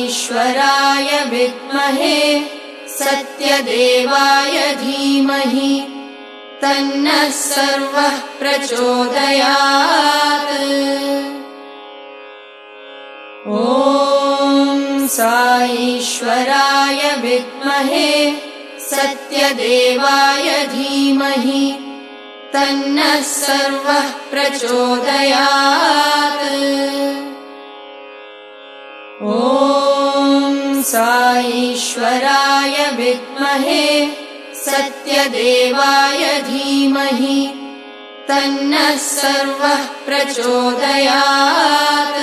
ईश्वराय विद्महे सत्यदेवाय धीमहि तन्नः सर्वः प्रचोदयात्। ॐ ईश्वराय विद्महे सत्यदेवाय धीमहि तन्नः सर्वः प्रचोदयात्। ॐ ईश्वराय विद्महे सत्यदेवाय धीमहि तन्नः सर्वः प्रचोदयात्।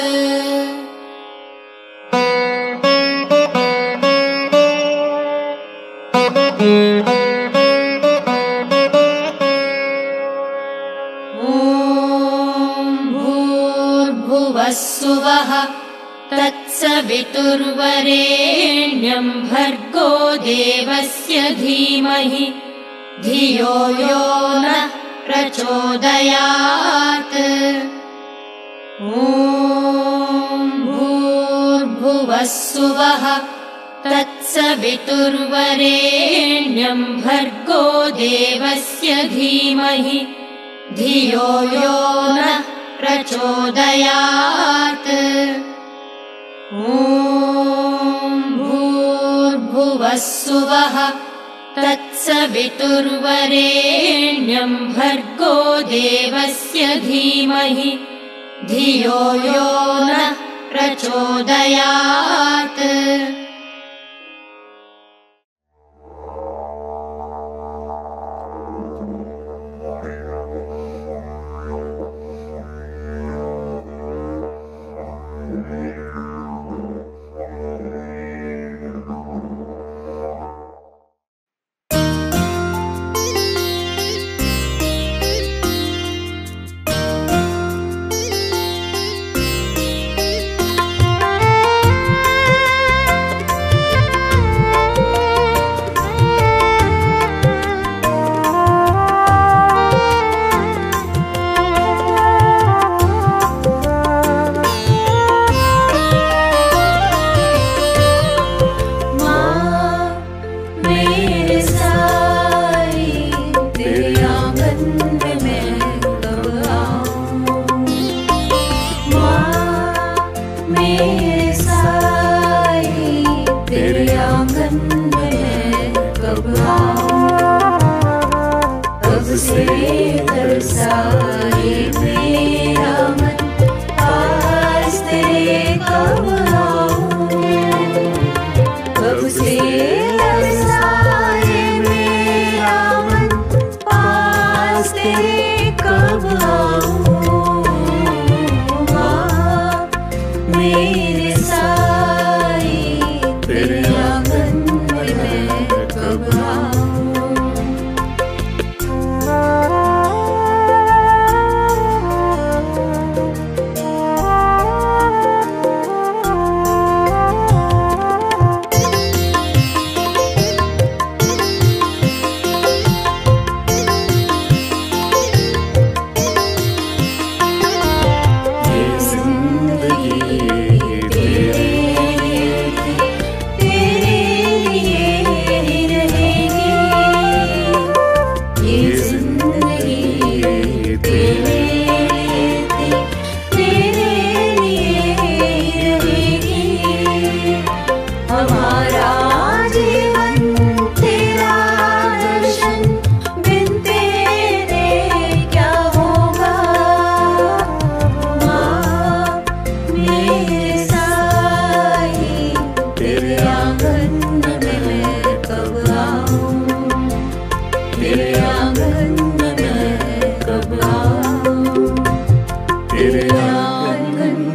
भूर्भुवस्सुवः तत्सवितुर्वरेण्यं भर्गो देवस्य धीमहि धियो यो नः प्रचोदयात्। ॐ भूर्भुवस्सुवः तत्सवितुर्वरेण्यं भर्गो देवस्य धीमहि धियो यो नः प्रचोदयात्। ॐ भूर्भुवस्सुवः तत्सवितुर्वरेण्यं भर्गो देवस्य धीमहि धियो यो नः प्रचोदयात्। तेरे आंगन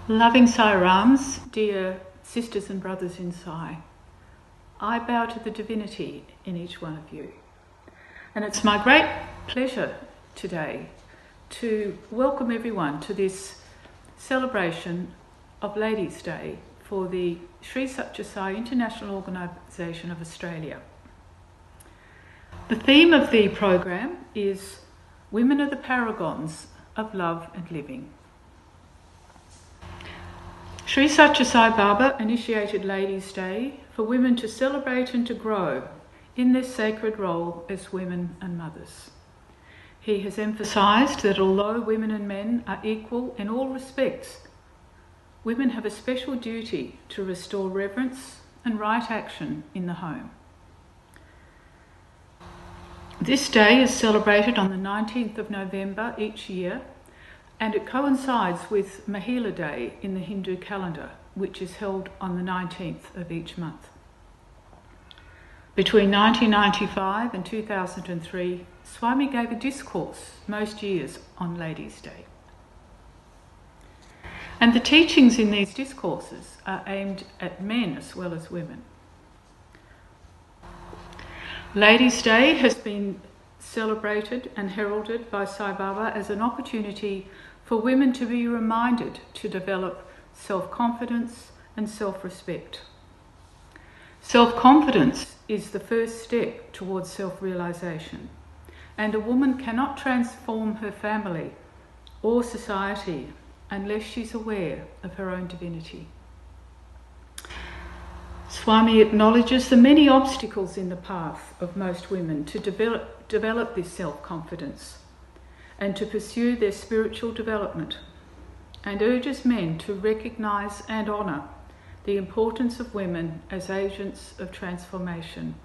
Loving Sai Rams, dear sisters and brothers in Sai, I bow to the divinity in each one of you. And it's my great pleasure today to welcome everyone to this celebration of Ladies' Day for the Sri Satya Sai International Organisation of Australia. The theme of the program is Women are the Paragons of Love and Living. Sri Satya Sai Baba initiated Ladies' Day for women to celebrate and to grow in their sacred role as women and mothers. He has emphasised that although women and men are equal in all respects, women have a special duty to restore reverence and right action in the home. This day is celebrated on the 19th of November each year, and it coincides with Mahila Day in the Hindu calendar, which is held on the 19th of each month. Between 1995 and 2003, Swami gave a discourse most years on Ladies' Day. And the teachings in these discourses are aimed at men as well as women. Ladies' Day has been celebrated and heralded by Sai Baba as an opportunity for women to be reminded to develop self-confidence and self-respect. Self-confidence is the first step towards self-realisation, and a woman cannot transform her family or society unless she's aware of her own divinity. Swami acknowledges the many obstacles in the path of most women to develop this self-confidence and to pursue their spiritual development, and urges men to recognise and honour the importance of women as agents of transformation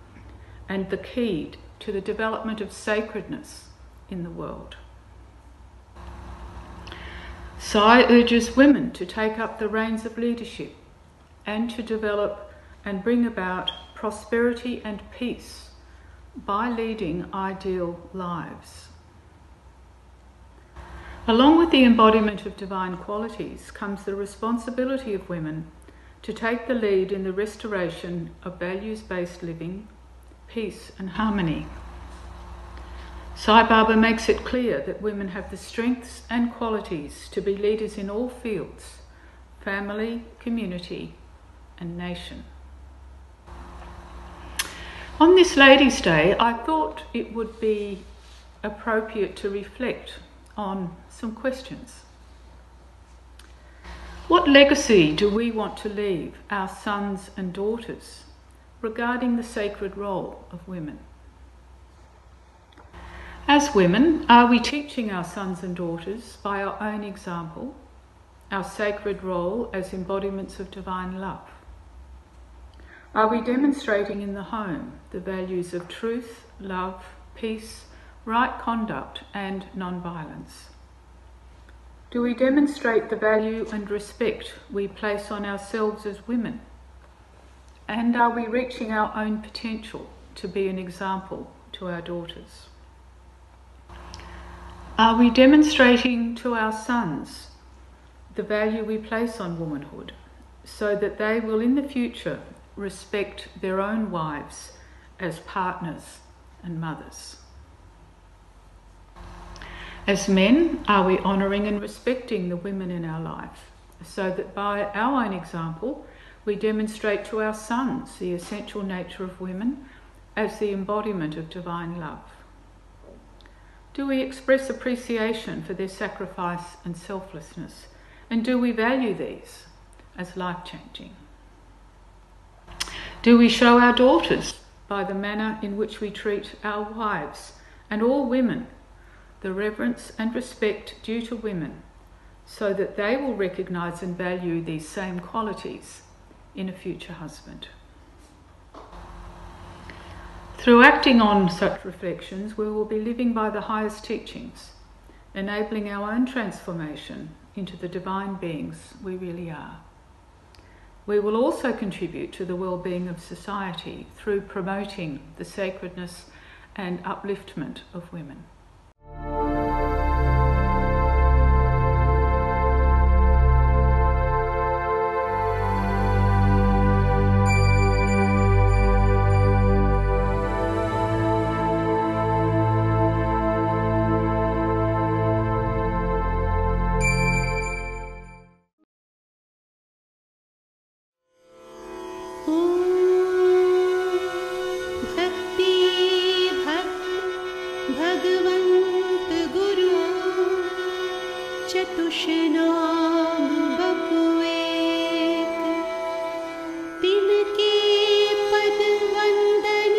and the key to the development of sacredness in the world. Sai urges women to take up the reins of leadership and to develop and bring about prosperity and peace by leading ideal lives. Along with the embodiment of divine qualities comes the responsibility of women to take the lead in the restoration of values-based living, peace and harmony. Sai Baba makes it clear that women have the strengths and qualities to be leaders in all fields: family, community and nation. On this Ladies' Day, I thought it would be appropriate to reflect on some questions. What legacy do we want to leave our sons and daughters regarding the sacred role of women? As women, are we teaching our sons and daughters by our own example our sacred role as embodiments of divine love? Are we demonstrating in the home the values of truth, love, peace, right conduct and non-violence? Do we demonstrate the value and respect we place on ourselves as women? And are we reaching our own potential to be an example to our daughters? Are we demonstrating to our sons the value we place on womanhood so that they will in the future respect their own wives as partners and mothers? As men, are we honouring and respecting the women in our life so that by our own example we demonstrate to our sons the essential nature of women as the embodiment of divine love? Do we express appreciation for their sacrifice and selflessness, and do we value these as life-changing? Do we show our daughters, by the manner in which we treat our wives and all women, the reverence and respect due to women, so that they will recognise and value these same qualities in a future husband? Through acting on such reflections, we will be living by the highest teachings, enabling our own transformation into the divine beings we really are. We will also contribute to the well-being of society through promoting the sacredness and upliftment of women. चतुष्नाम बपुएक, तिनके पद वंदन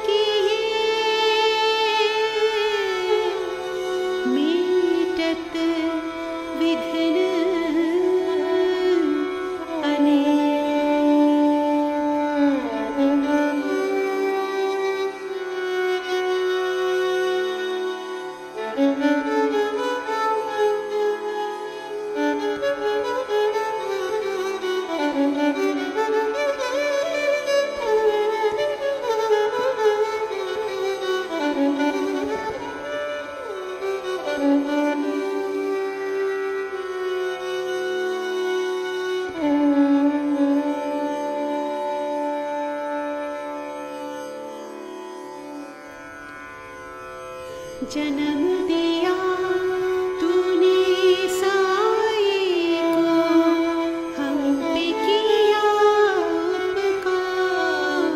किए, मीटत विघ्न जन्म दिया तूने साए को, हम पे किया उपकार।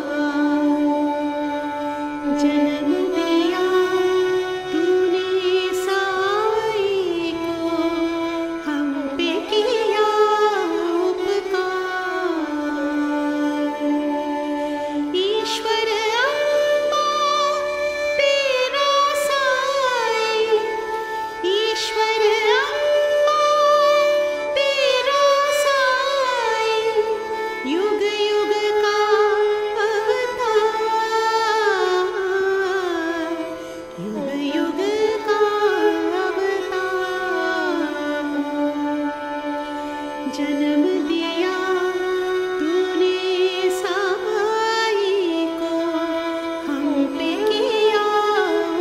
जन्म दिया तूने साए को, हम पे किया उपकार। ईश्वर ईश्वर अम्मा तेरा साई, युग युग का अवतार, युग युग का अवतार। जन्म दिया तूने साई को, हम पे किया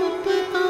उपकार।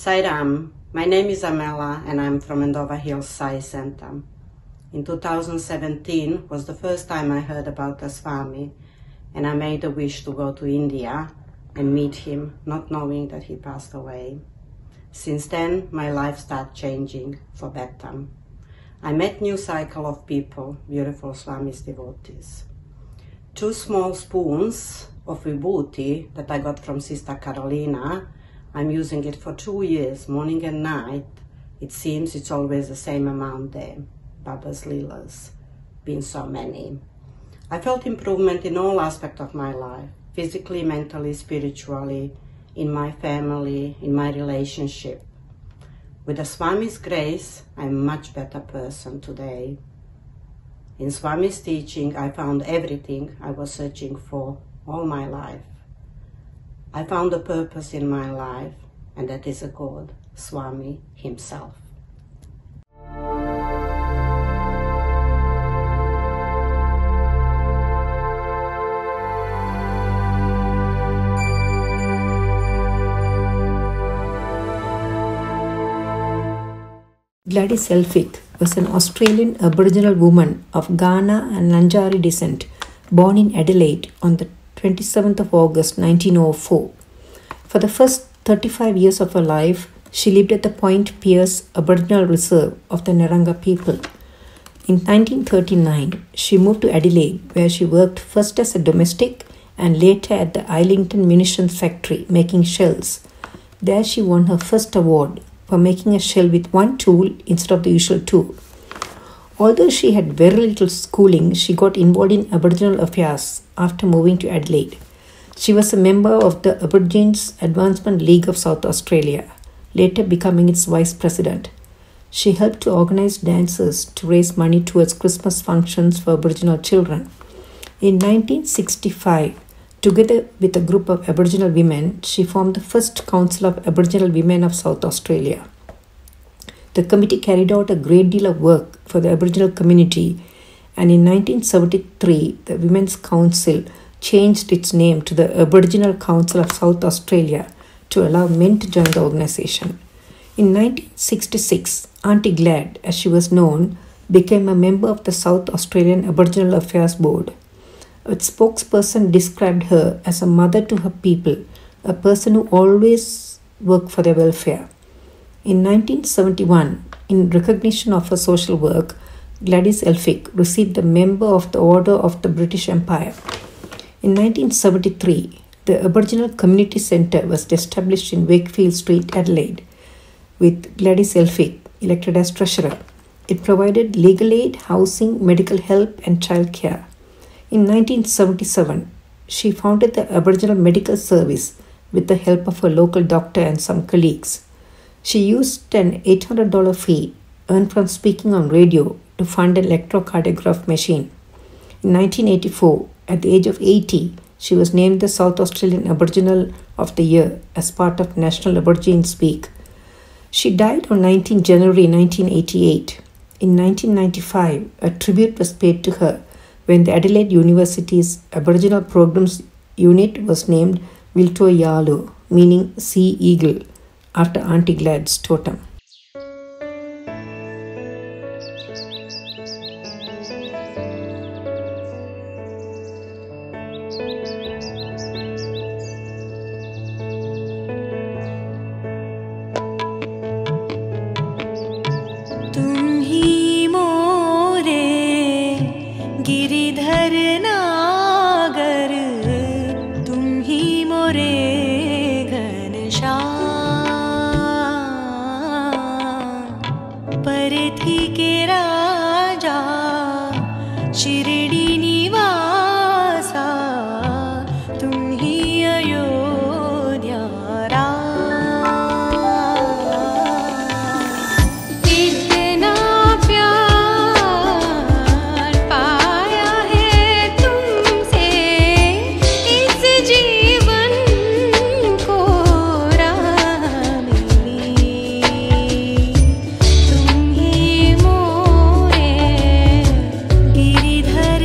Sai Ram, my name is Amela and I'm from Endova Hills Sai Center. In 2017 was the first time I heard about the Swami, and I made a wish to go to India and meet him, not knowing that he passed away. Since then, my life started changing for better. I met new cycle of people, beautiful Swami's devotees. 2 small spoons of vibhuti that I got from Sister Carolina. I'm using it for 2 years, morning and night. It seems it's always the same amount there. Baba's Leelas, been so many. I felt improvement in all aspects of my life, physically, mentally, spiritually, in my family, in my relationship. With the Swami's grace, I'm a much better person today. In Swami's teaching, I found everything I was searching for all my life. I found a purpose in my life, and that is a God, Swami himself. Gladys Elphick was an Australian Aboriginal woman of Ghana and Ngarrindjeri descent, born in Adelaide on the 27th of August 1904. For the first 35 years of her life, she lived at the Point Pearce Aboriginal Reserve of the Narangga people. In 1939, she moved to Adelaide, where she worked first as a domestic and later at the Islington Munitions Factory making shells. There she won her first award for making a shell with one tool instead of the usual two. Although she had very little schooling, she got involved in Aboriginal affairs after moving to Adelaide. She was a member of the Aborigines Advancement League of South Australia, later becoming its vice president. She helped to organize dances to raise money towards Christmas functions for Aboriginal children. In 1965, together with a group of Aboriginal women, she formed the first Council of Aboriginal Women of South Australia. The committee carried out a great deal of work for the Aboriginal community, and in 1973, the Women's Council changed its name to the Aboriginal Council of South Australia to allow men to join the organization. In 1966, Auntie Glad, as she was known, became a member of the South Australian Aboriginal Affairs Board. A spokesperson described her as a mother to her people, a person who always worked for their welfare. In 1971, in recognition of her social work, Gladys Elphick received the Member of the Order of the British Empire. In 1973, the Aboriginal Community Centre was established in Wakefield Street, Adelaide, with Gladys Elphick elected as treasurer. It provided legal aid, housing, medical help and childcare. In 1977, she founded the Aboriginal Medical Service with the help of a local doctor and some colleagues. She used an $800 fee earned from speaking on radio to fund an electrocardiograph machine. In 1984, at the age of 80, she was named the South Australian Aboriginal of the Year as part of National Aborigines Week. She died on 19 January 1988. In 1995, a tribute was paid to her when the Adelaide University's Aboriginal Programs Unit was named Wilto Yalu, meaning Sea Eagle, after Auntie Glad's totem. तुम ही मोरे गिरिधर नागर, तुम ही मोरे घनश्याम, परथी के राजा शिरडी निवासा, तुम ही अयोध्या राम। इतना प्यार पाया है तुमसे, इस जीवन को राह मिली। तुम ही मोरे Giridhar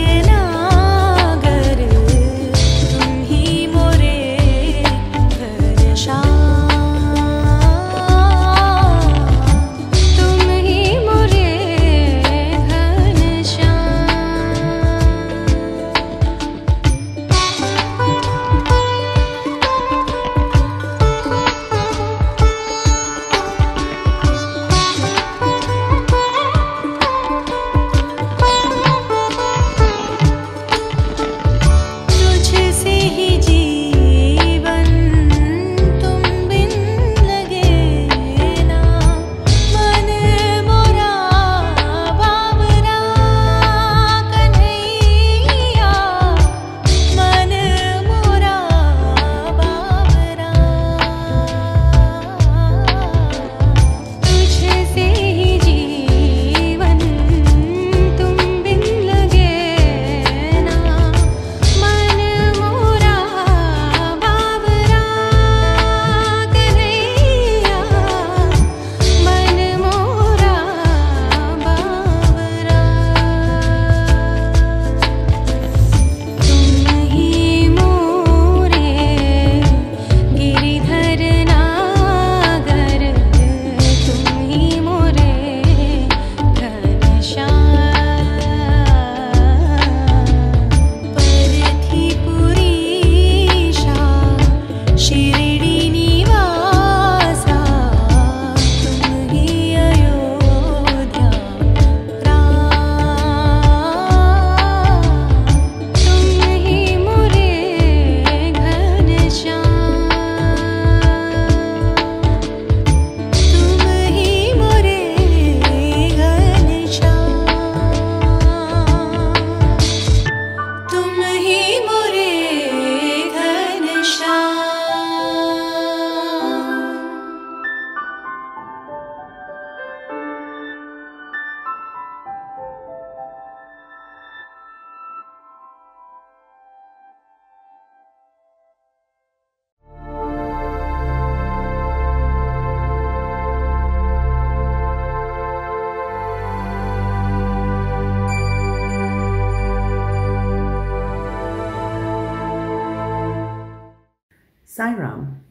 Sai Ram.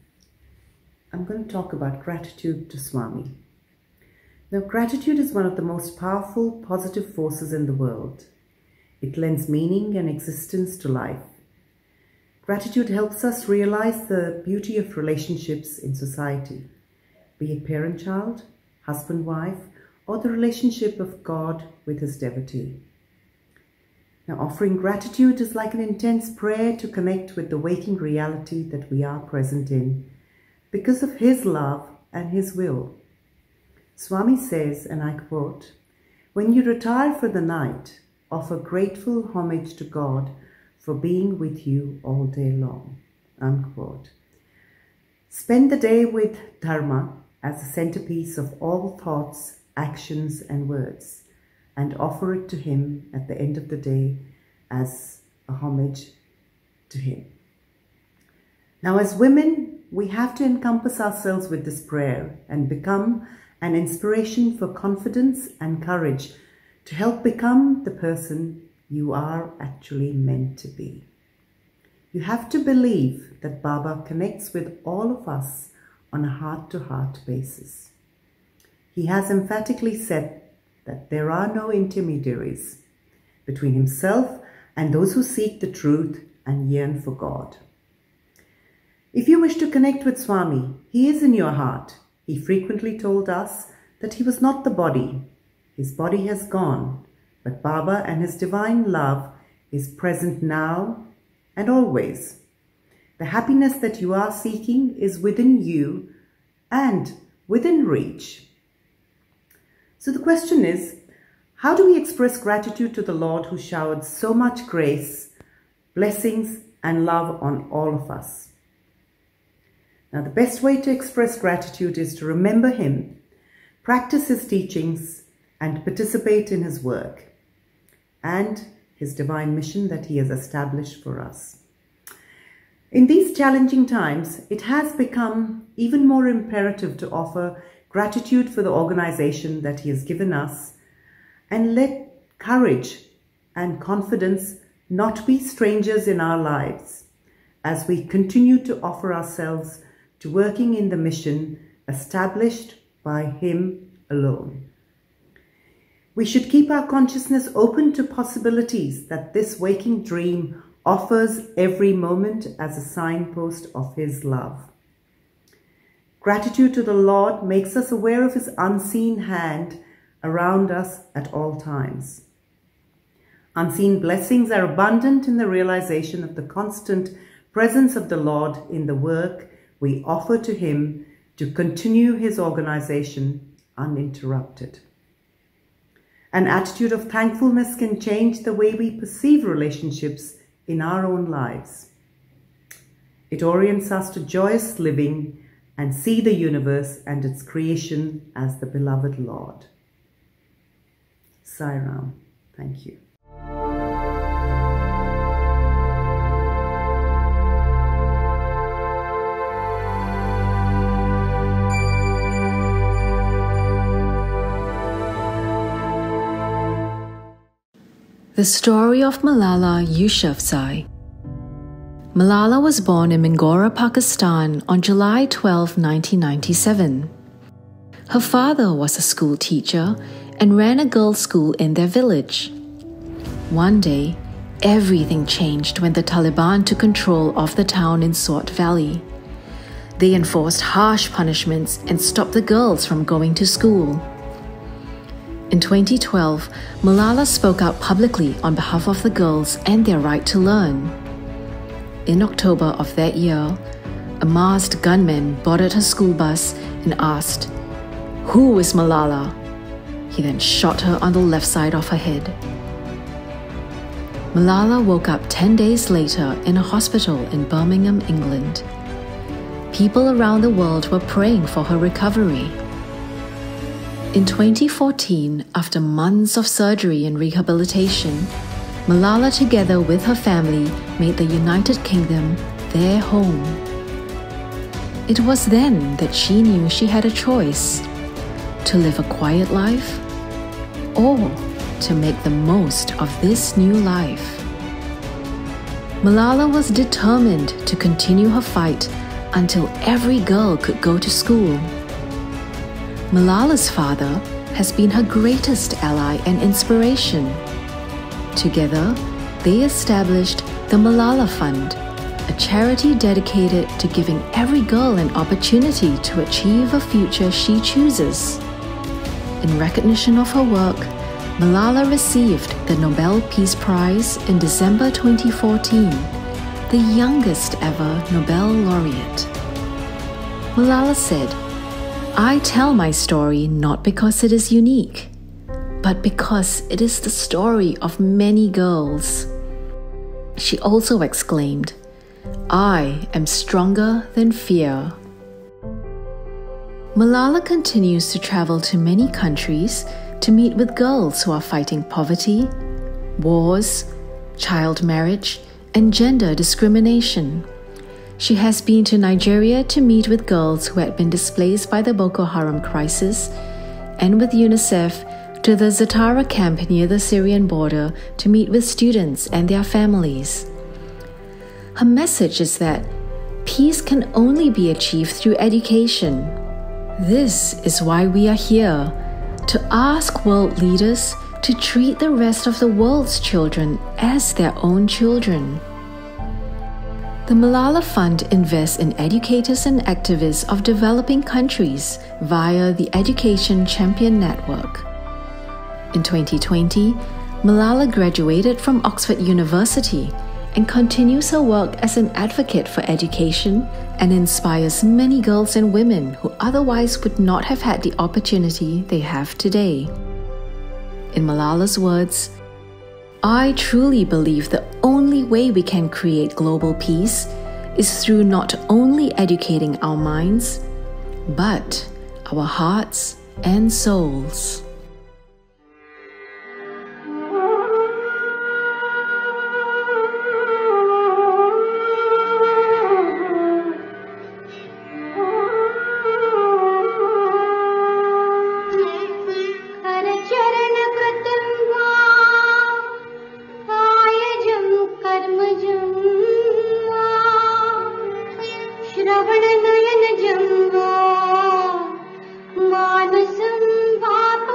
I'm going to talk about gratitude to Swami. Now, gratitude is one of the most powerful, positive forces in the world. It lends meaning and existence to life. Gratitude helps us realize the beauty of relationships in society, be it parent-child, husband-wife, or the relationship of God with his devotee. Now, offering gratitude is like an intense prayer to connect with the waking reality that we are present in because of his love and his will. Swami says, and I quote, "When you retire for the night, offer grateful homage to God for being with you all day long." Unquote. Spend the day with Dharma as the centerpiece of all thoughts, actions, and words, and offer it to him at the end of the day as a homage to him. Now, as women, we have to encompass ourselves with this prayer and become an inspiration for confidence and courage to help become the person you are actually meant to be. You have to believe that Baba connects with all of us on a heart-to-heart basis. He has emphatically said that there are no intermediaries between himself and those who seek the truth and yearn for God. If you wish to connect with Swami, he is in your heart. He frequently told us that he was not the body. His body has gone, but Baba and his divine love is present now and always. The happiness that you are seeking is within you and within reach. So the question is, how do we express gratitude to the Lord who showered so much grace, blessings, and love on all of us? Now, the best way to express gratitude is to remember him, practice his teachings, and participate in his work and his divine mission that he has established for us. In these challenging times, it has become even more imperative to offer gratitude for the organization that he has given us and let courage and confidence not be strangers in our lives as we continue to offer ourselves to working in the mission established by him alone. We should keep our consciousness open to possibilities that this waking dream offers every moment as a signpost of his love. Gratitude to the Lord makes us aware of his unseen hand around us at all times. Unseen blessings are abundant in the realization of the constant presence of the Lord in the work we offer to him to continue his organization uninterrupted. An attitude of thankfulness can change the way we perceive relationships in our own lives. It orients us to joyous living and see the universe and its creation as the beloved Lord. Sai Ram. Thank you. The story of Malala Yousafzai. Malala was born in Mingora, Pakistan on July 12, 1997. Her father was a school teacher and ran a girls' school in their village. One day, everything changed when the Taliban took control of the town in Swat Valley. They enforced harsh punishments and stopped the girls from going to school. In 2012, Malala spoke out publicly on behalf of the girls and their right to learn. In October of that year, a masked gunman boarded her school bus and asked, "Who is Malala?" He then shot her on the left side of her head. Malala woke up 10 days later in a hospital in Birmingham, England. People around the world were praying for her recovery. In 2014, after months of surgery and rehabilitation, Malala, together with her family, made the United Kingdom their home. It was then that she knew she had a choice: to live a quiet life or to make the most of this new life. Malala was determined to continue her fight until every girl could go to school. Malala's father has been her greatest ally and inspiration. Together, they established the Malala Fund, a charity dedicated to giving every girl an opportunity to achieve a future she chooses. In recognition of her work, Malala received the Nobel Peace Prize in December 2014, the youngest ever Nobel laureate. Malala said, "I tell my story not because it is unique, but because it is the story of many girls." She also exclaimed, "I am stronger than fear." Malala continues to travel to many countries to meet with girls who are fighting poverty, wars, child marriage, and gender discrimination. She has been to Nigeria to meet with girls who had been displaced by the Boko Haram crisis, and with UNICEF to the Zatara camp near the Syrian border to meet with students and their families. Her message is that peace can only be achieved through education. This is why we are here, to ask world leaders to treat the rest of the world's children as their own children. The Malala Fund invests in educators and activists of developing countries via the Education Champion Network. In 2020, Malala graduated from Oxford University and continues her work as an advocate for education and inspires many girls and women who otherwise would not have had the opportunity they have today. In Malala's words, "I truly believe the only way we can create global peace is through not only educating our minds, but our hearts and souls." मानसं पाप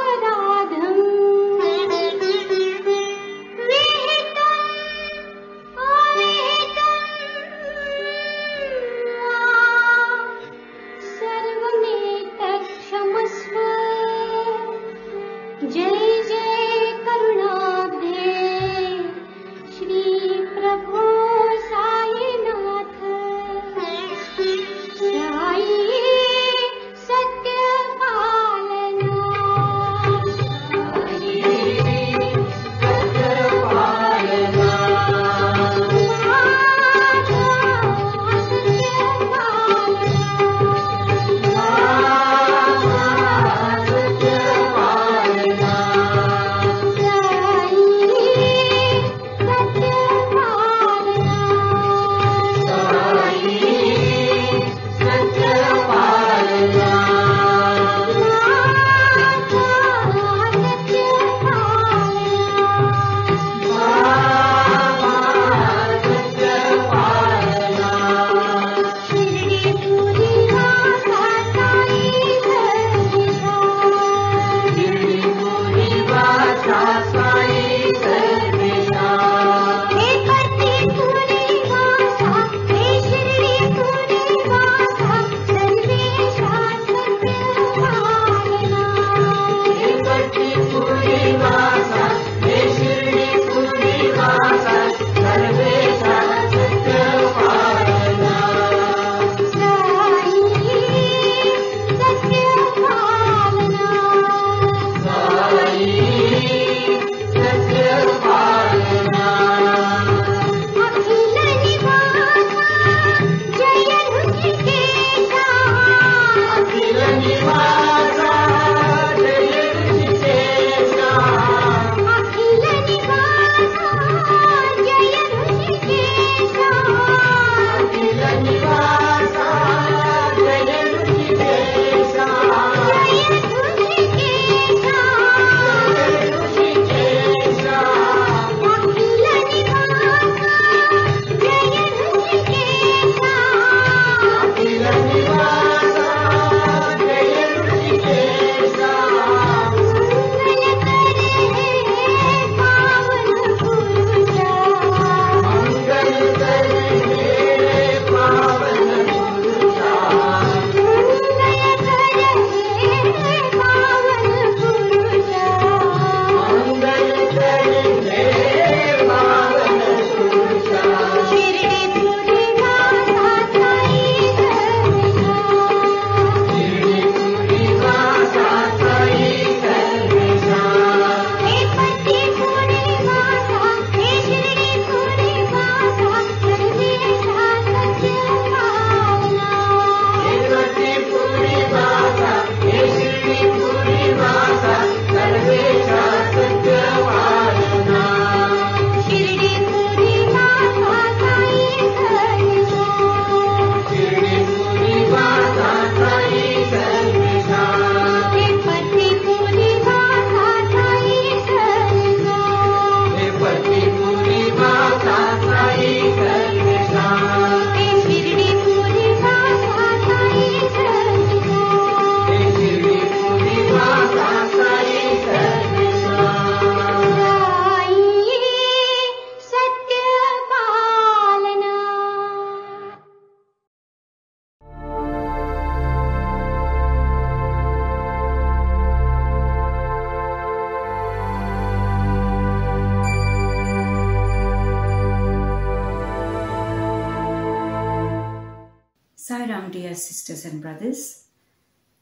Sai Ram, dear sisters and brothers.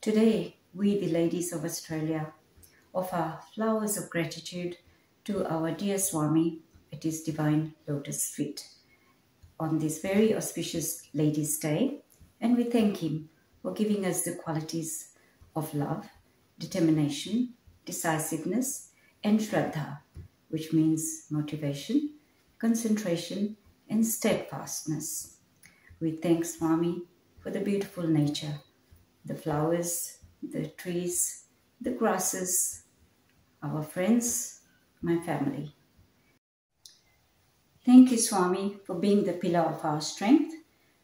Today, we, the ladies of Australia, offer flowers of gratitude to our dear Swami at his divine lotus feet on this very auspicious Ladies' Day, and we thank him for giving us the qualities of love, determination, decisiveness, and Shraddha, which means motivation, concentration, and steadfastness. We thank Swami for the beautiful nature, the flowers, the trees, the grasses, our friends, my family. Thank you, Swami, for being the pillar of our strength,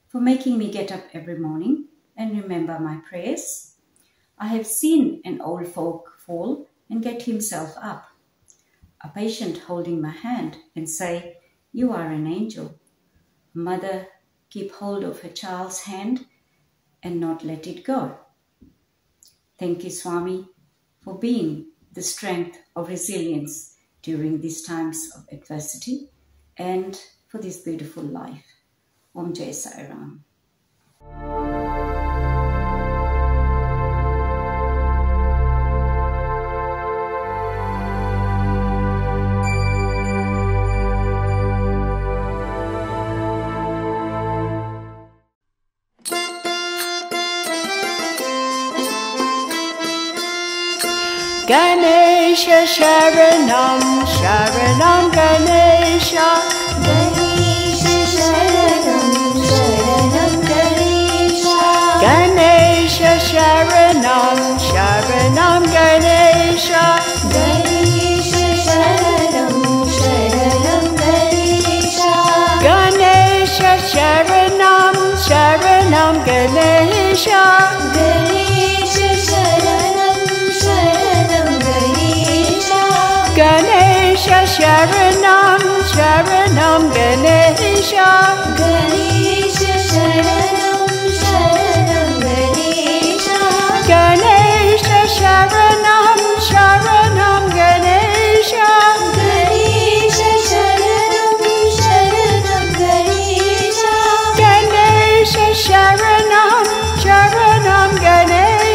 for making me get up every morning and remember my prayers. I have seen an old folk fall and get himself up. A patient holding my hand and say, "You are an angel." A mother keep hold of her child's hand and not let it go. Thank you, Swami, for being the strength of resilience during these times of adversity and for this beautiful life. Om Jai Sai Ram. Ganesha Sharanam, Sharanam Ganesha, Ganesha Sharanam, Sharanam Ganesha. Ganesha Sharanam, Sharanam Ganesha, Ganesha Sharanam, Sharanam Ganesha. Ganesha Sharanam, Sharanam Ganesha, Ganesha Sharanam, Sharanam Ganesha. Ganesha Sharanam, Sharanam Ganesha, Ganesha Sharanam, Sharanam Ganesha. Ganesha Sharanam, Sharanam Ganesha, Ganesha Sharanam, Sharanam Ganesha. Ganesha Sharanam, Sharanam Ganesha,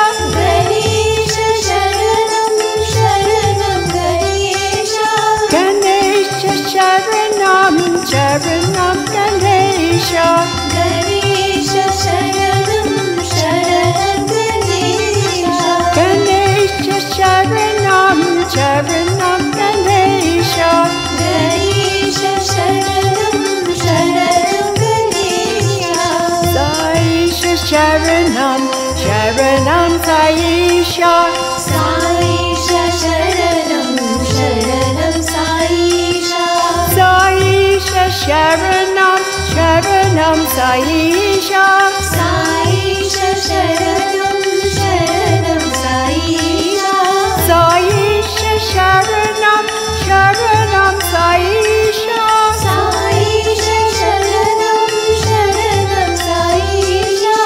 Ganesha Sharanam, Sharanam Ganesha. Ganesha Sharanam, Sharanam Ganesha, Ganesha Sharanam, Sharanam Ganesha. Ganesha Sharanam, Sharanam Ganesha, Ganesha Sharanam, Sharanam Ganesha. Saisha Sharanam, Sharanam Saisha, Saisha Sharanam, Sharanam Saisha. Saisha Sharanam, Sharanam Saisha, Saisha Sharanam, Sharanam Saisha. Saisha Sharanam, Sharanam Saisha, Saisha Sharanam, Sharanam Saisha.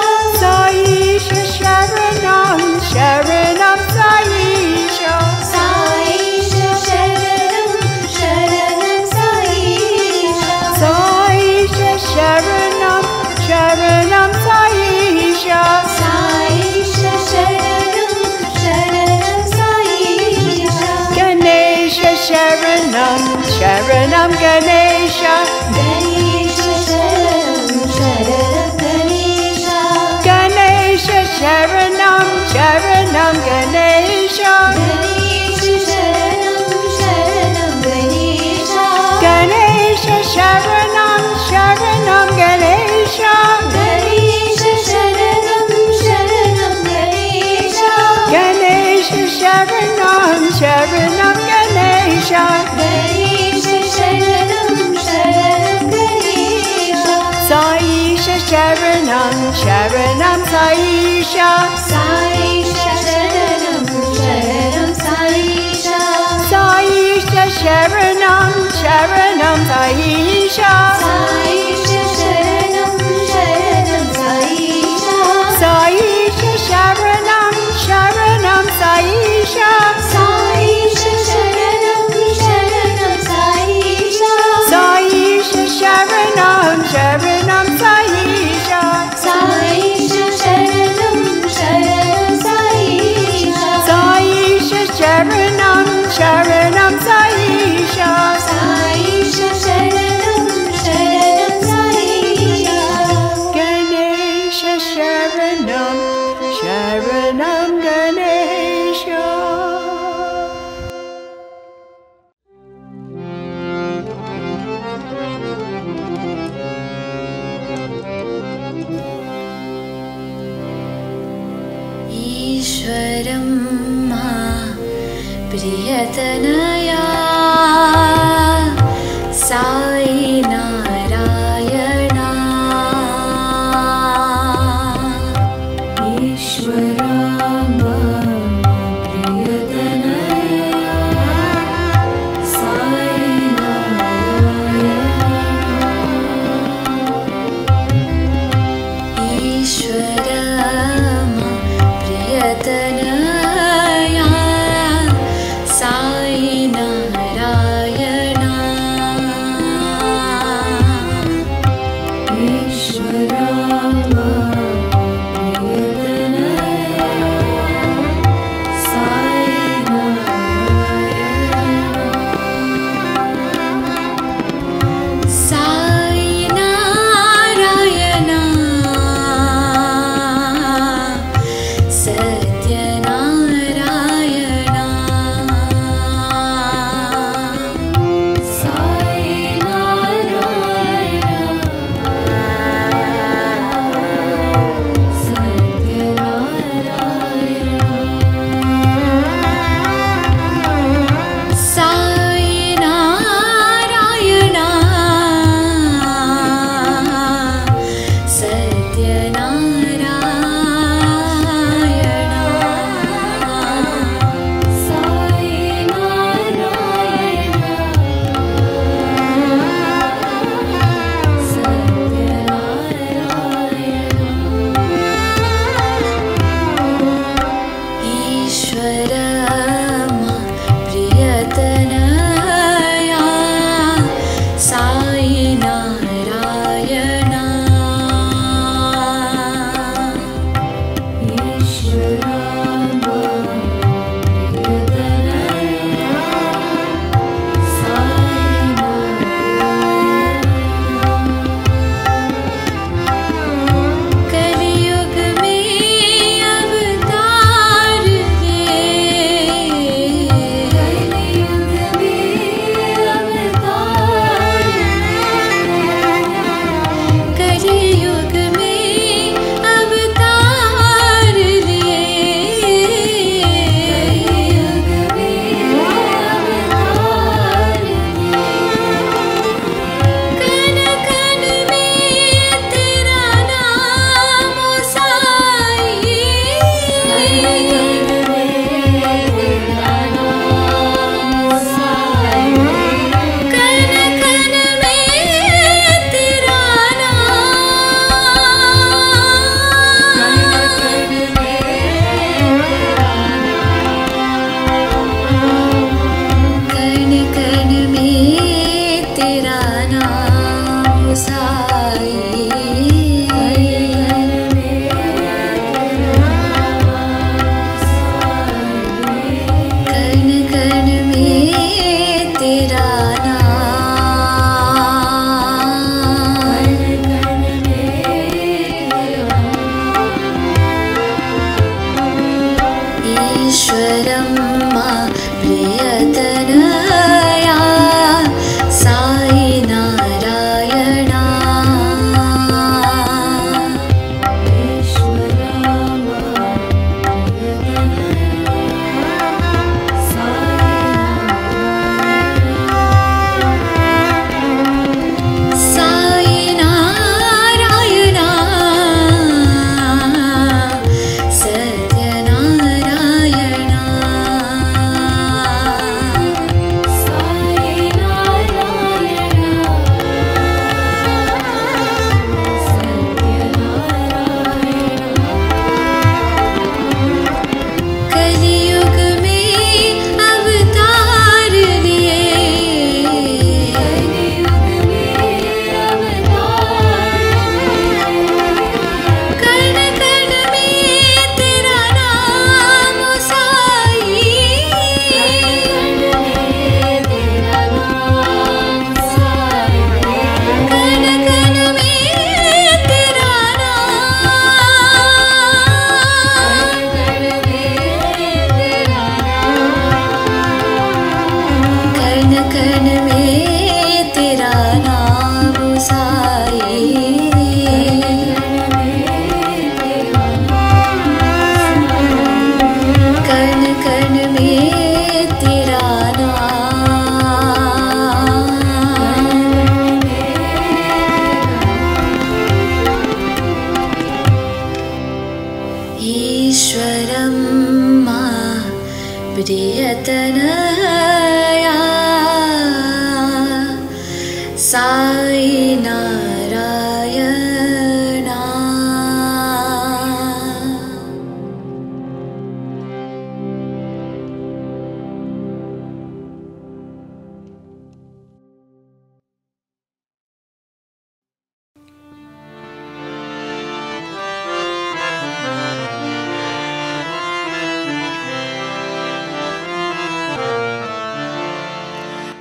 Saisha Sharanam, Sharanam Saisha, Saisha Sharanam, Sharanam Saisha. Saisha Sharanam, Sharanam Saisha, Saisha Sharanam, Sharanam Saisha. Ganesha Sharanam, Sharanam Ganesha, Ganesha Sharanam, Sharanam Ganesha. Ganesha Sharanam, Sharanam Ganesha, Ganesha Sharanam, Sharanam Ganesha. Ganesha Sharanam, Sharanam Ganesha, Ganesha Sharanam, Sharanam Ganesha. Ganesha Sharanam, Sharanam Ganesha, Ganesha Sharanam, Sharanam Ganesha. Saisha Sharanam, Sharanam Saisha, Saisha Sharanam, Sharanam Saisha. Saisha Sharanam, Sharanam Saisha, Saisha Sharanam, Sharanam Saisha. Saisha Sharanam, Sharanam Saisha, Saisha Sharanam, Sharanam Saisha. Saisha Sharanam, Sharanam Saisha, प्रियतनया Sai Narayana ईश्वराम्बा प्रियतनया Sai Narayana ईश्वरमा प्रियतनया Sai Narayana Tanaya Sai Narayana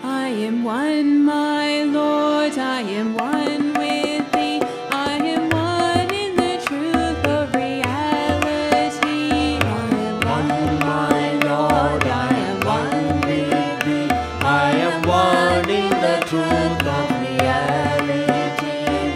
I am one, my Lord, I am one with thee. I am one in the truth of reality. I am one, my Lord, I am one with thee. I am one in the truth of reality.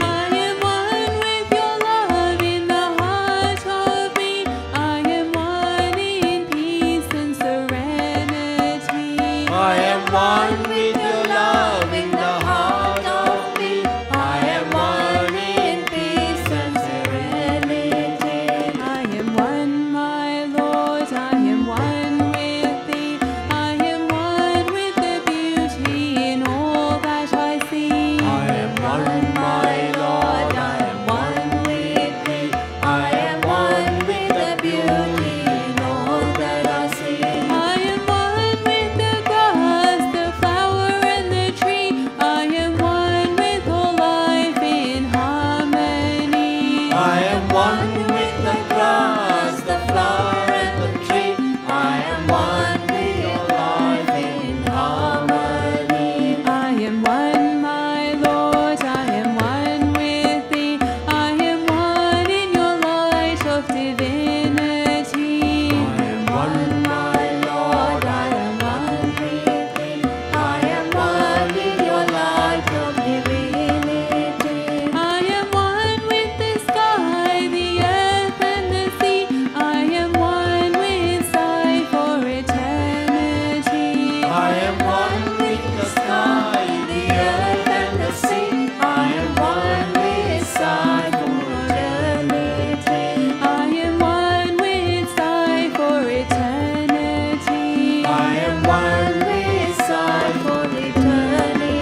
I am one with your love in the heart of me. I am one in peace and serenity. I am one with your love in the heart of me. I am one in peace and serenity. I am one, my Lord, I am one with thee. I am one with the beauty in all that I see. I am one, my Lord, I am one with thee. I am one with the beauty in all that I see. I am one with the grass, the flower and the tree. I am one with all life in harmony. I am one with the grass, the flower and the tree. I am one with your life in harmony. I am one, my Lord, I am one with thee. I am one in your light of divinity. I am one, my Lord, I am one with thee. I am one in your light of divinity. I am one with the sky, the earth and the sea. I am one with sight for eternity. I am one with the sky, the earth and the sea. I am one with sight for eternity. I am one with sight for eternity. I am one with sight for eternity.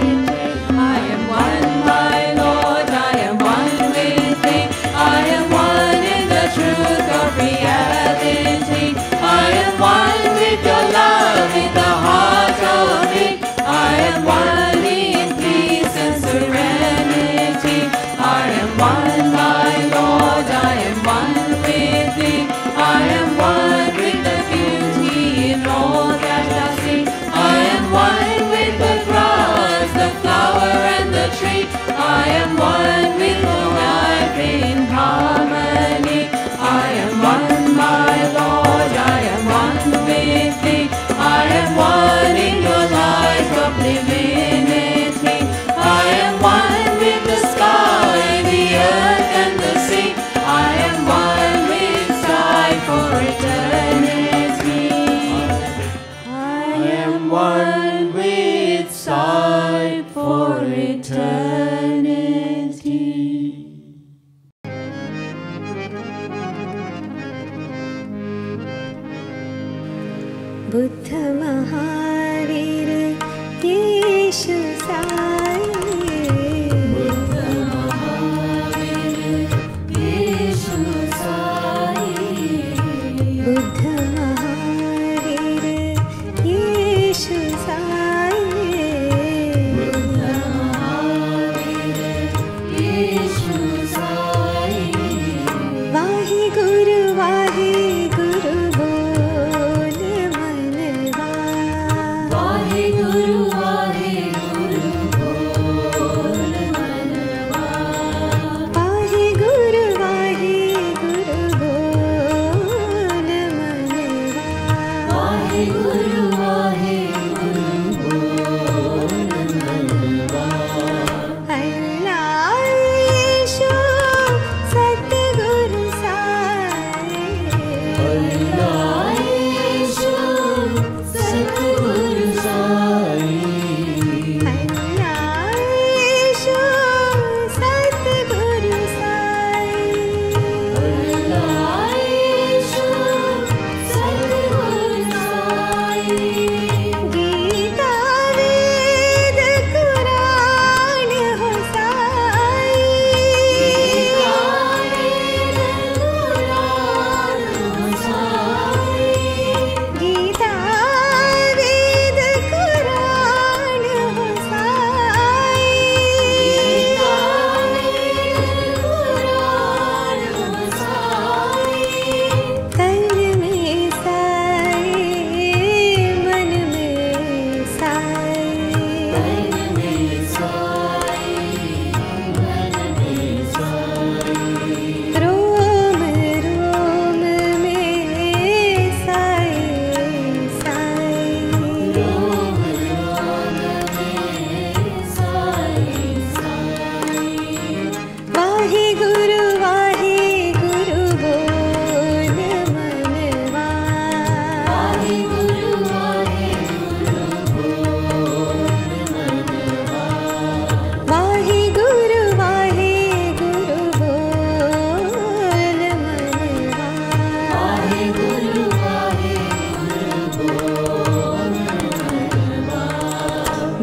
I am one, my Lord, I am one with thee. I am one in the truth of reality. I am one with your love in the heart of me. I am one in peace and serenity. I am one, my Lord, I am one with thee. I am one with the beauty in all that I see. I am one with the grass, the flower and the tree. I am one with your life in harmony. I am one, my Lord, I am one with thee. I am one in your light of divinity. I am one with the sky, the earth and the sea. I am one with sight for eternity. I am one with sight for eternity. Buddha Mahavir ये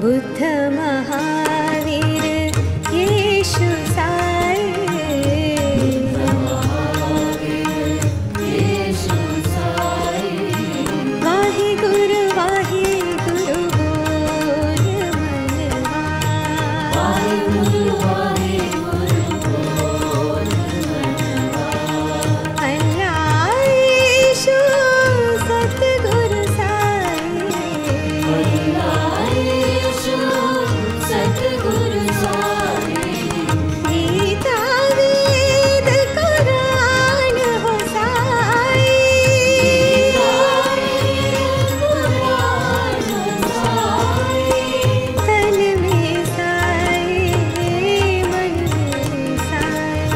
बुद्ध महावीर येशु साई वाहे गुरु बोल मनवा अल्लाह येशु सतगुरु गीता वेद कुरान हो साई तन में साई मन में साई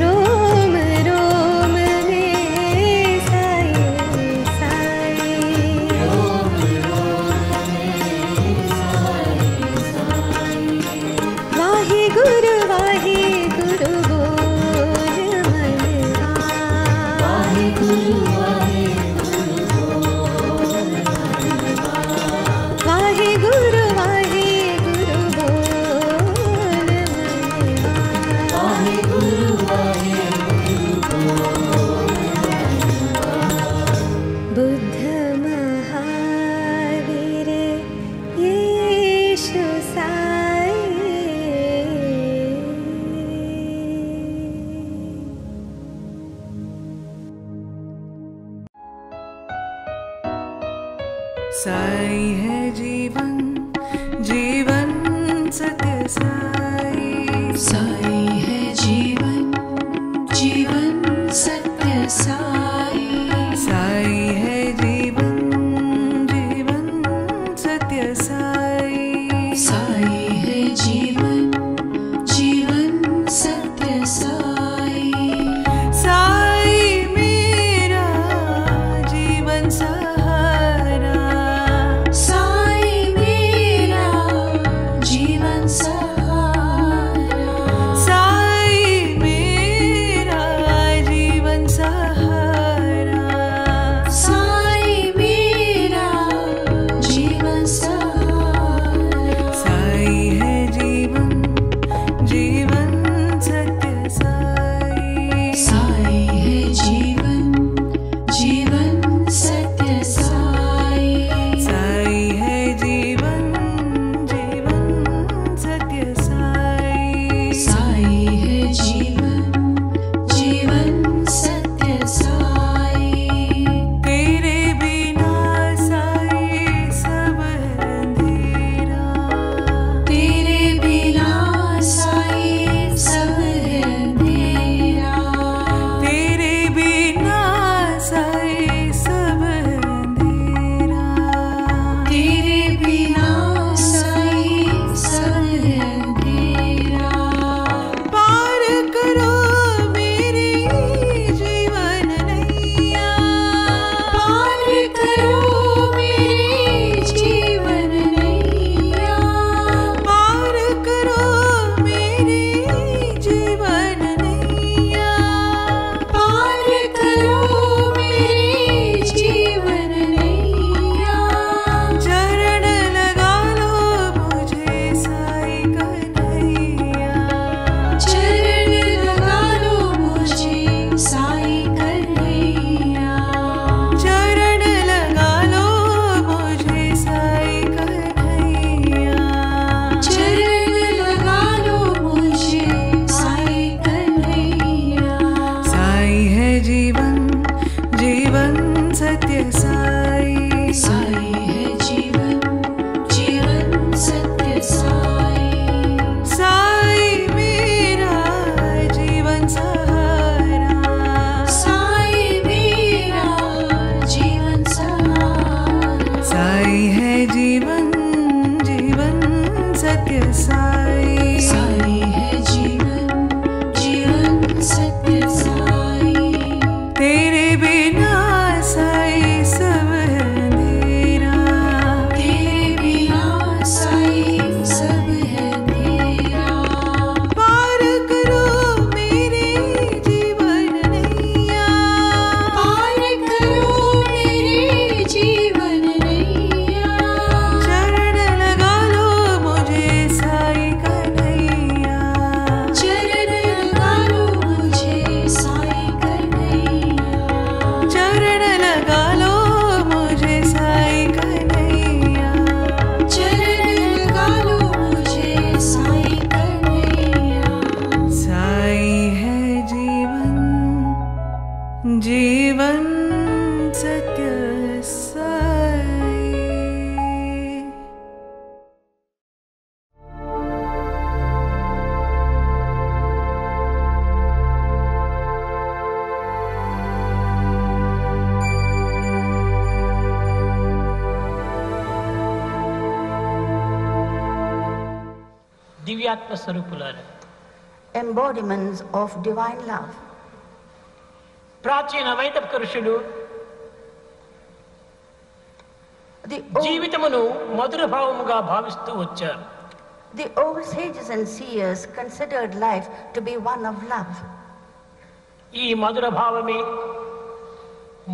रोम रोम में साई वाहे गुरु बोल मनवा वाहे गुरु बोल बुद्ध महावीर येशु साई साई है जीवन जीवन सत्य साई साई है जीवन जीवन सत्य साई साई है जीवन जीवन सत्य साई साई है जीवन जीवन सत्य साई साई मेरा जीवन सहारा साई मेरा जीवन सहारा साई मेरा जीवन सहारा जीवन सत्य साई। దివ్యాత్మ స్వరూపులారా, embodiments of divine love. ప్రాచీన వైదిక ఋషులు జీవితమును మధుర భావముగా భావిస్తూ వచ్చారు. The old sages and seers considered life to be one of love. ఈ మధుర భావమే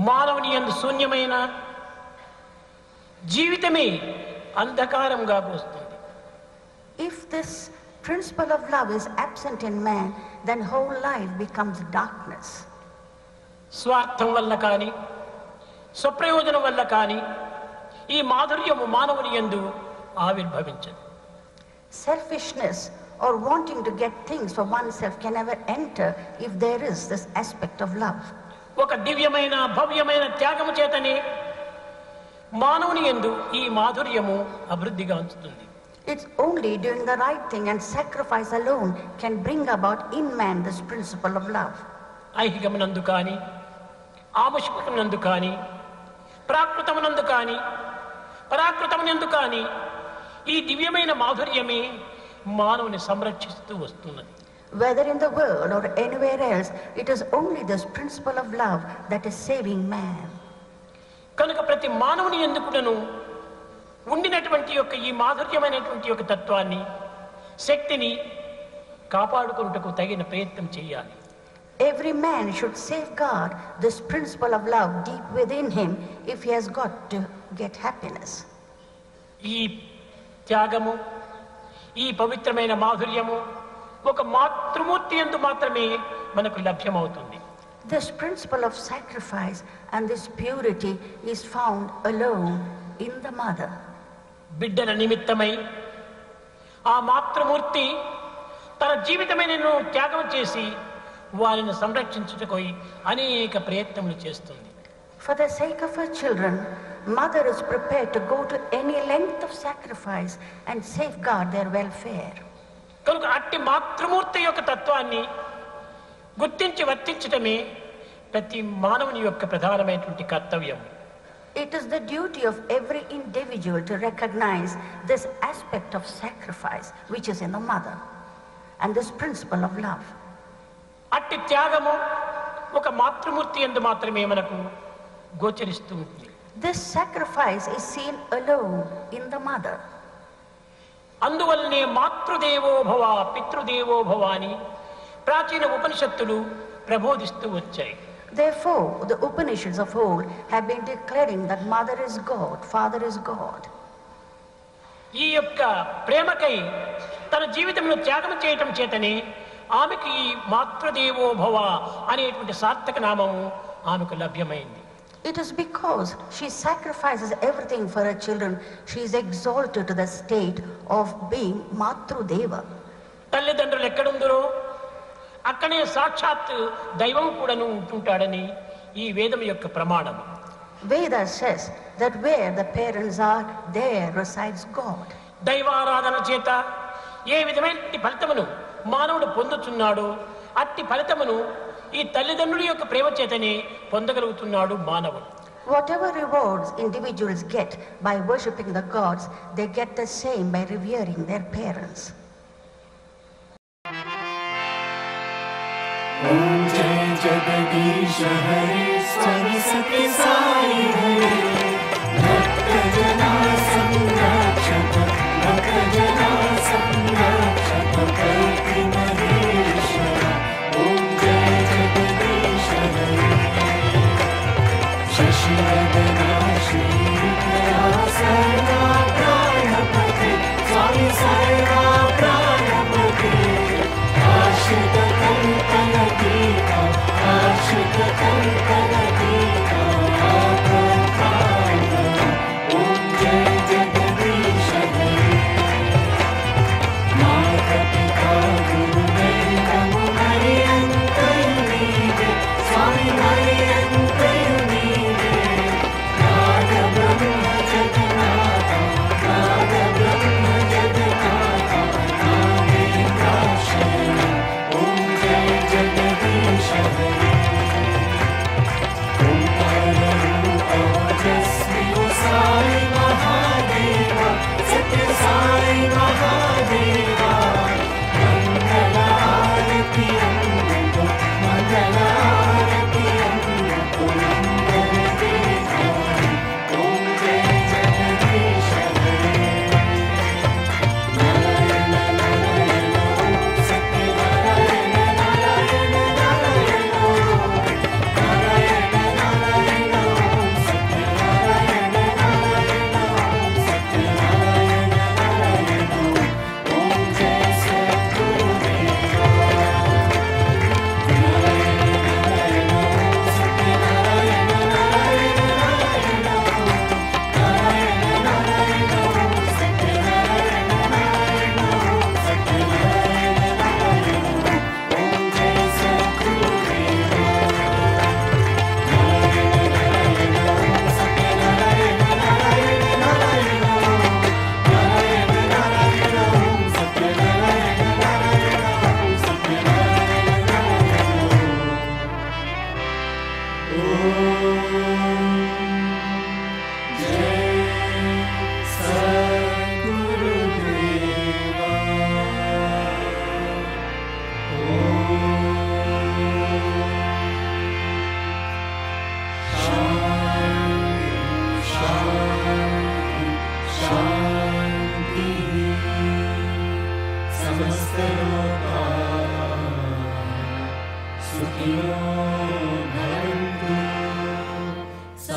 మానవుని యందు శూన్యమైన జీవితమే అంధకారంగా వస్తుంది. If this principle of love is absent in man, then whole life becomes darkness. స్వార్థం వల్ల కానీ స్వప్రయోజనం వల్ల కానీ ఈ మాధుర్యము మానవుని యందు ఆవిర్భవించదు. Selfishness or wanting to get things for oneself can never enter if there is this aspect of love. ఒక దివ్యమైన భవ్యమైన త్యాగము చేతనే మానవుని యందు ఈ మాధుర్యము అభివృద్ధిగా ఉంచుతుంది. It's only doing the right thing and sacrifice alone can bring about in man this principle of love. ఐహికమునందు కానీ ఆముష్మికమునందు కానీ ప్రాకృతమునందు కానీ పరాకృతమునందు కానీ ఈ దివ్యమైన మాధుర్యమే మానవుని సంరక్షిస్తూ వస్తున్నది. Whether in the world or anywhere else, it is only this principle of love that is saving man. కనుక ప్రతి మానవుని ఎందుకును ఉండినటువంటి యొక్క ఈ మాధుర్యమైనటువంటి యొక్క తత్వాన్ని శక్తిని కాపాడుకుంటకు తగిన ప్రయత్నం చేయాలి. Every man should safeguard this principle of love deep within him if he has got to get happiness. ఈ త్యాగము ఈ పవిత్రమైన మాధుర్యము ఒక మాతృమూర్తి యందు మాత్రమే మనకు లభ్యమవుతుంది. This principle of sacrifice and this purity is found alone in the mother. బిడ్డల నిమిత్తమై ఆ మాతృమూర్తి తన జీవితమైన త్యాగం చేసి వారిని సంరక్షించుటకై అనేక ప్రయత్నములు చేస్తుంది. For the sake of her children, mother is prepared to go to any length of sacrifice and safeguard their welfare. కనుక అట్టి మాతృమూర్తి యొక్క తత్వాన్ని గుర్తించి వర్తించటమే ప్రతి మానవుని యొక్క ప్రధానమైనటువంటి కర్తవ్యం. It is the duty of every individual to recognize this aspect of sacrifice which is in the mother and this principle of love. అట్టి త్యాగము ఒక మాతృమూర్తి యందు మాత్రమే మనకు గోచరిస్తూ ఉంటుంది. This sacrifice is seen alone in the mother. అందువల్లనే మాతృదేవో భవ పితృదేవో భవ అని ప్రాచీన ఉపనిషత్తులు ప్రబోధిస్తూ వచ్చాయి. Therefore, the Upanishads of old have been declaring that mother is God, father is God. ఈ యొక్క ప్రేమకై తన జీవితంలో త్యాగం చేయటం చేతనే ఆమెకి ఈ మాతృదేవో భవ అనేటువంటి సార్థక నామము ఆమెకు లభ్యమైంది. It is because she sacrifices everything for her children, she is exalted to the state of being Matrudeva. తల్లిదండ్రులు ఎక్కడుందరో అక్కడే సాక్షాత్ దైవం కూడాను ఉంటుంటాడని ఈ వేదం యొక్క ప్రమాణం. Veda says that where the parents are, there resides God. దైవారాధన చేత ఏ విధమైన ఫలితమును మానవుడు పొందుతున్నాడో అట్టి ఫలితమును ఈ తల్లిదండ్రుల యొక్క ప్రేమ చేతనే పొందగలుగుతున్నాడు మానవుడు. Whatever rewards individuals get by worshipping the gods, they get the same by revering their parents. Om Jai Jagadish Hare Saraswati Sai Hare Bhakta Jana Samrakshaka Bhakta Jana Samrakshaka Kalki Maheshwara Om Jai Jagadish Hare Shashivardhana Shrikhara Sarva Pranapati Swami Sarva Pranapati Ashita Kalpana Dika Ashita Kalpana Dika Apratana Om Jai Jagadish Hare Mata Pita Guru Deva Mariyantai Nide Swami Mariyantai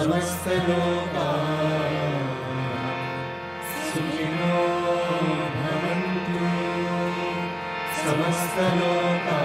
समस्तलोका सुखिनो भवन्तु समस्तलोका